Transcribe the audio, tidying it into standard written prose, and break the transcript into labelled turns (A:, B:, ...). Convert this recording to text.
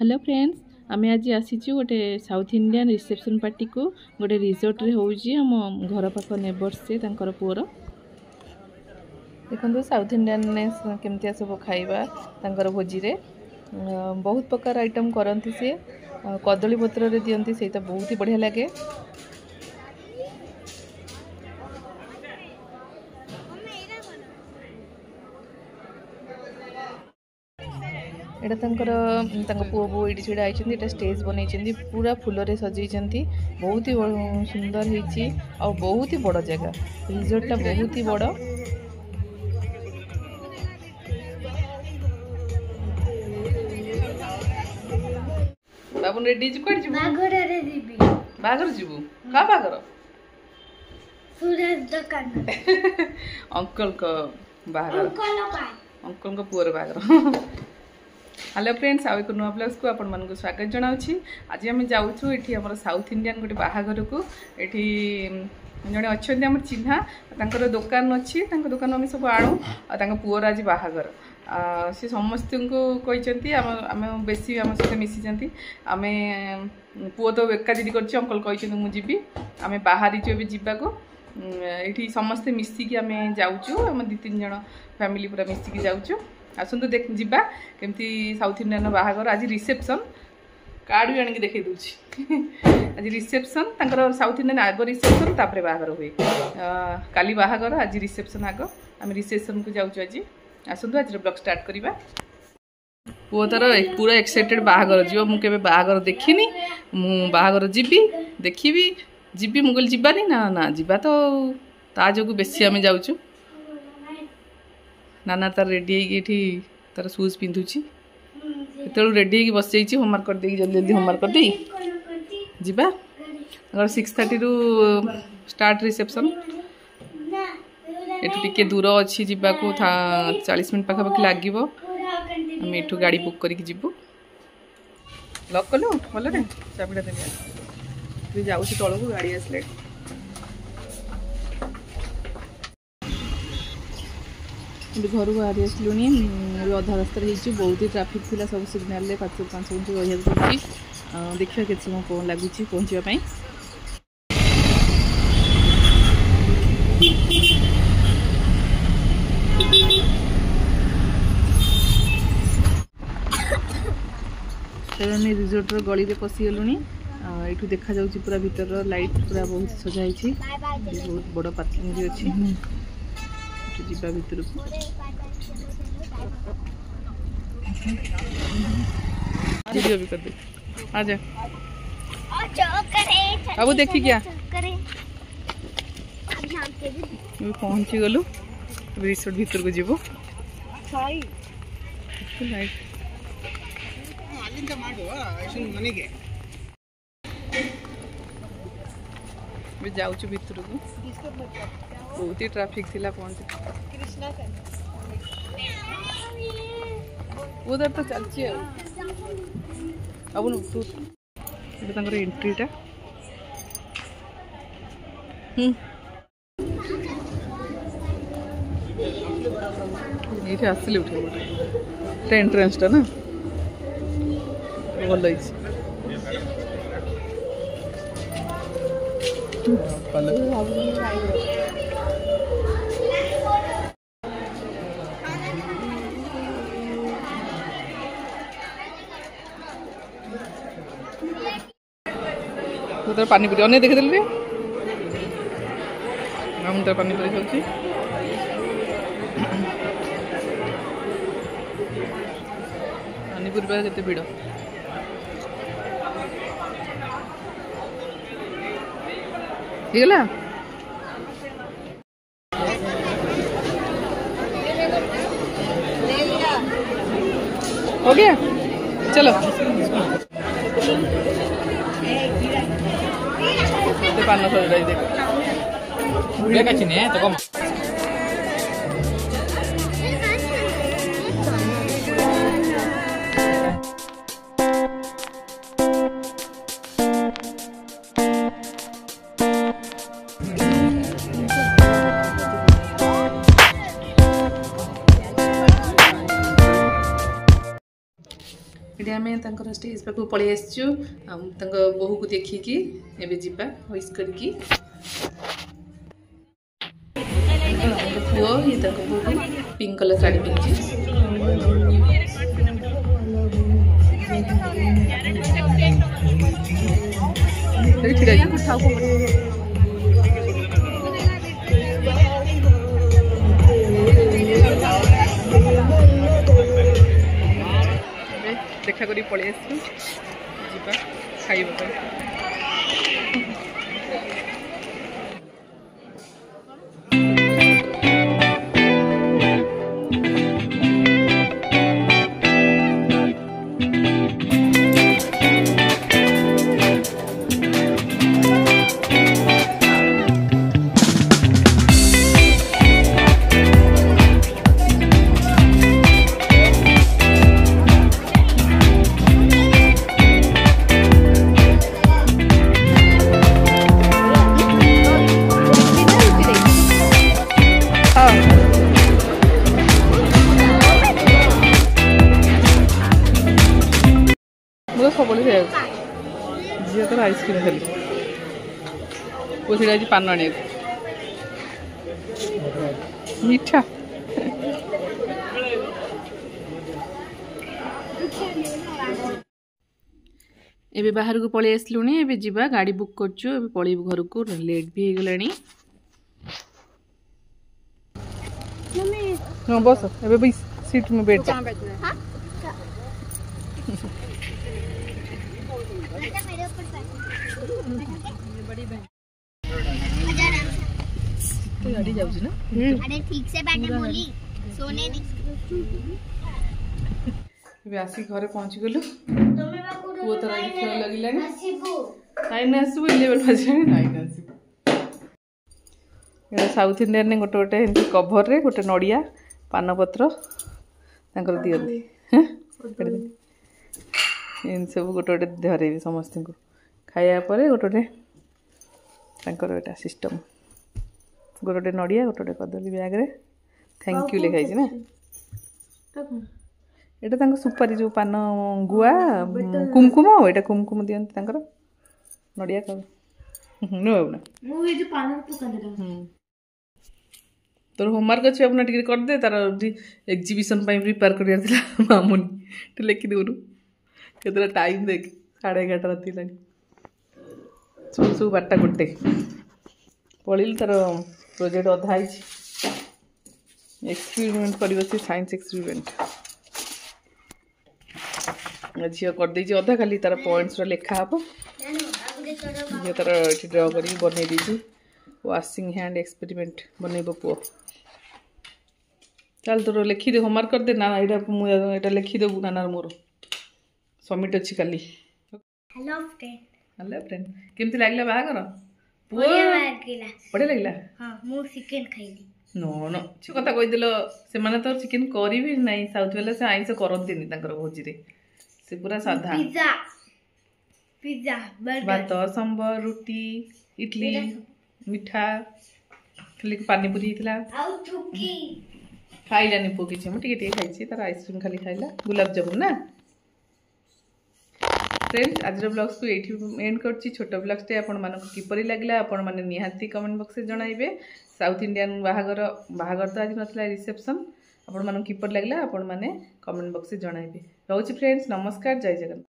A: Hello friends, आम आज आसीचु गोटे साउथ इंडियन रिसेप्शन पार्टी को गोटे रिजोर्ट रे होउची हम घर पाख नेबर्स से तांकर पुअर देखो साउथ इंडियन ने केमतिया सब खाइबा तांकर भोजी रे बहुत प्रकार आइटम करंती से कदली पत्र रे दियंती सेटा बहुत ही बढ़िया लगे। एटा पुओ बो ये छड़ा आई स्टेज बनई पूरा फूल रे सजई बहुत ही सुंदर होती और बहुत ही बड़ जगह रिजोर्टा बहुत ही बड़। बाबू रेडी बागर जीवु का बागर अंकल का बागर अंकल का पुअर बागर। हेलो फ्रेंड्स, आउ एक नुआ ब्लॉग्स को आपण मानक स्वागत जनाऊँगी। आज आम जाऊँ ये आम साउथ इंडियन गोटे बाहागर को ये जड़े अच्छा आम चिन्हा तर दुकान अच्छी दुकान आम सब आणु आ पुअर आज बाहागर सी समस्त को कहते आम बेसी आम सहित मिसी आम पुओ तो एकादी कर अंकल कहते मुझे आम बाहरी जावाक ये समस्ते मिसिकी आम जाऊँ आम 2-3 जन फैमिली पूरा मिसिकी जाऊँ। आसतु देख जीवा केमती साउथ इंडियन बाहागर आज रिसेप्शन कार्ड भी आणिक देखई दूची आज रिसेप्शन तांकर साउथ इंडियन आग रिसेप्शन तापरे बाहागर हुए काली बाहागर आज रिसेप्शन आग आम रिसेप्शन को जाऊँ। आज आसतु आज ब्लॉग स्टार्ट करवा। पुओ तार पूरा एक्साइटेड बाहागर जीव मुझे बाहागर देखनी मु बाहागर जीवी देखी जीवी मुझे जीवानी ना ना जीवा तो ता जो बेसी आम जाऊँ। नाना तार रेडी होगी तार शूज पिंधुची तो रेडी बस जाइए होमवर्क कर दे जल्दी जल्दी होमवर्क कर दे जीवा 6:30 रु स्टार्ट रिसेप्शन एठू टिके दूर अच्छी जीवा को 40 मिनट पाखापाखि लगे आम एठू गाड़ी बुक करके जीवु। लॉक कलु भल चाबिटा देवी जाऊँ तौक गाड़ी आसले घर को बाहरी आसलुनी अधा रास्तार हो बहुत ही ट्राफिक थी सब सिग्नाल 5 मिनट रही पड़ी देखिए के समय कौन लगुच पहुँचापी। रिजोर्टर गली में पशिगलु ये देखा जाऊँ पूरा भीतर लाइट पूरा बहुत सजाई बहुत बड़ पार्किंग भी अच्छी जीवा भीतर वीडियो भी कर दे आजा अब देखी क्या पहुंची गलु रिसोर्ट भीतर को जीवो जाऊँ भीतर को बहुत ही ट्रैफिक थिला पहुंचे उधर तो चलची अब तू एंट्रीटा ये आसले उठे एंट्रेंसटा ना भल तो पानी पूरी अने देखी देली हम तो पानी पूरी खाऊँ पानी पूरी के भिड़ हो गया चलो पान सजाई दे तो कम फाइनाली आम स्टेज पाक पलि आसचु बोहू को देखिकी एबे जीवा विश करके पुओ ये बोहू पिंक कलर साड़ी पिंधि देखा करी पलि आसु जीवा खाइबा सबले झील तो आइसक्रीम खाली वो सीधा पान आने मीठा एबे बाहर को पलि आसलुनी एबे जीवा गाड़ी बुक करछु एबे पळिबु घर को लेट भी हो गलानी हां बस एबे बस सीट में बैठ जा गाड़ी जाऊ ना अरे ठीक से बैठे बोली सोने आसी घरे पहुंच गलु वो तो राई खेल लगिला नाइ ना आसु 11 बजे नाइ ना आसु एटा साउथ इंडियन ने गोटे गोटे एंती कवर रे गोटे नडिया पान पत्र तांकर दियंती इन सब गोटे गोटे धरे समस्त को खाया पर गोटे गोटे तांकर एटा सिस्टम गोटे गोटे नडिया गोटे गोटे कदली बैग रे थैंक यू लिखाई ना एटा तांको सुपारी जो पान गुआ कुमकुम एटा कुमकुम दियंती तांकर नडिया का नो ना वो ये जो पान तो कर दे तोर होमवर्क अछि अपना टिके कर दे तार एग्जीबिशन पई प्रिपेयर करिया दिला मामुनी ते लिखि देउनु केतरा टाइम देख 11:30 राती लानी सु बाटा गुटे पळिल तार प्रोजेक्ट अधा आइछि एक्सपेरिमेंट करियो से साइंस एक्सपेरिमेंट झियो कर दै अधा खाली तार पॉइंट्स रो लेखा हबो ये तार ड्रा करी बनै दी वाशिंग हैंड एक्सपेरिमेंट बनैबो पो चल तोर लिखि दे होमवर्क कर दे ना एटा लिखि देबु नाना मोर सबमिट अछि खाली हेलो फ्रेंड केमति लागला बागर बढ़िया लगला हां मु चिकन खाइली नो नो छि कथा कहि दिलो से माने तो चिकन करी भी नहीं साउथ वाला से आइस करंती नि तांकर भोजी रे से पूरा साधा पिज्जा बर्गर भात सांबर रोटी इडली मिठा खाली पानी पूरी हितला आउ थुकी खाइलानी पोकी छ म टिके खाइछि तार आइसक्रीम खाली खाइला गुलाब जामुन ना फ्रेंड्स आज ब्लॉग्स को एठी एंड करछि छोट ब्लॉग्स टे आपण मानको किपरि लागला आपण माने निहाती कमेंट बॉक्स में जणाइबे साउथ इंडियन बाहागर तो आज नथला रिसेप्शन आपण मानको किपरि लागला आपण माने कमेंट बॉक्स में जणाइबे रहउछि फ्रेंड्स नमस्कार जय जगन्नाथ।